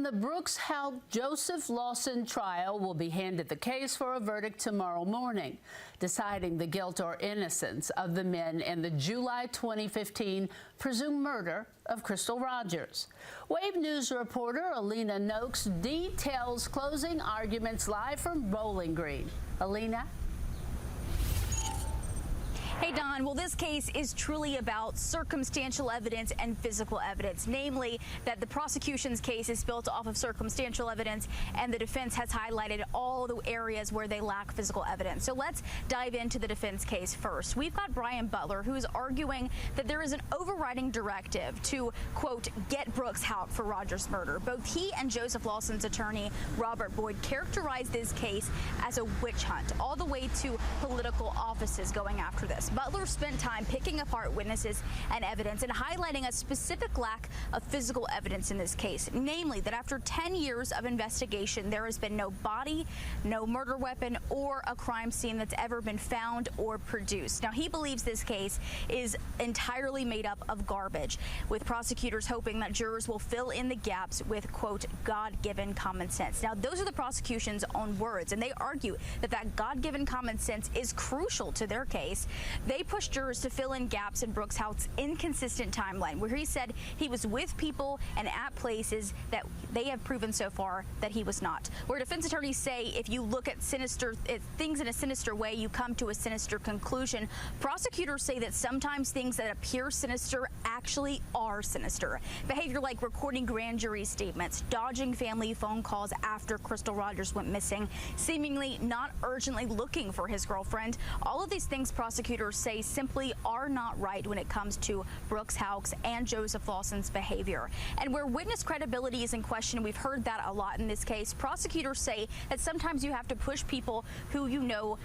The Brooks Houck Joseph Lawson trial will be handed the case for a verdict tomorrow morning, deciding the guilt or innocence of the men in the July 2015 presumed murder of Crystal Rogers. Wave News reporter Alina Noakes details closing arguments live from Bowling Green. Alina? Hey, Don. Well, this case is truly about circumstantial evidence and physical evidence, namely that the prosecution's case is built off of circumstantial evidence and the defense has highlighted all the areas where they lack physical evidence. So let's dive into the defense case first. We've got Brian Butler, who is arguing that there is an overriding directive to, quote, get Brooks Houck for Rogers' murder. Both he and Joseph Lawson's attorney, Robert Boyd, characterized this case as a witch hunt, all the way to political offices going after this. Butler spent time picking apart witnesses and evidence and highlighting a specific lack of physical evidence in this case, namely that after 10 years of investigation, there has been no body, no murder weapon, or a crime scene that's ever been found or produced. Now, he believes this case is entirely made up of garbage, with prosecutors hoping that jurors will fill in the gaps with, quote, God-given common sense. Now, those are the prosecution's own words, and they argue that that God-given common sense is crucial to their case. They pushed jurors to fill in gaps in Brooks Houck's inconsistent timeline, where he said he was with people and at places that they have proven so far that he was not. Where defense attorneys say if you look at things in a sinister way, you come to a sinister conclusion. Prosecutors say that sometimes things that appear sinister actually are sinister. Behavior like recording grand jury statements, dodging family phone calls after Crystal Rogers went missing, seemingly not urgently looking for his girlfriend. All of these things prosecutors say simply are not right when it comes to Brooks Houck's and Joseph Lawson's behavior. And where witness credibility is in question, we've heard that a lot in this case, prosecutors say that sometimes you have to push people who you know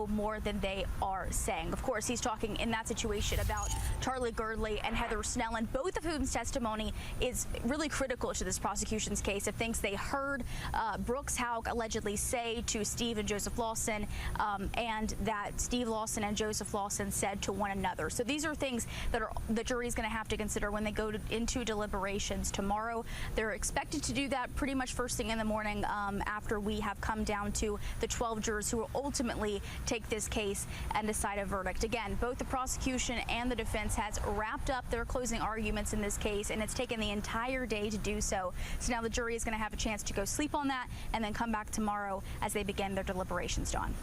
more than they are saying. Of course, he's talking in that situation about Charlie Girdley and Heather Snellen, both of whom's testimony is really critical to this prosecution's case of things they heard Brooks Houck allegedly say to Steve and Joseph Lawson, and that Steve Lawson and Joseph Lawson said to one another. So these are things that the jury's going to have to consider when they go into deliberations tomorrow. They're expected to do that pretty much first thing in the morning after we have come down to the 12 jurors who will ultimately take this case and decide a verdict. Again, both the prosecution and the defense has wrapped up their closing arguments in this case, and it's taken the entire day to do so. So now the jury is going to have a chance to go sleep on that and then come back tomorrow as they begin their deliberations, Dawn.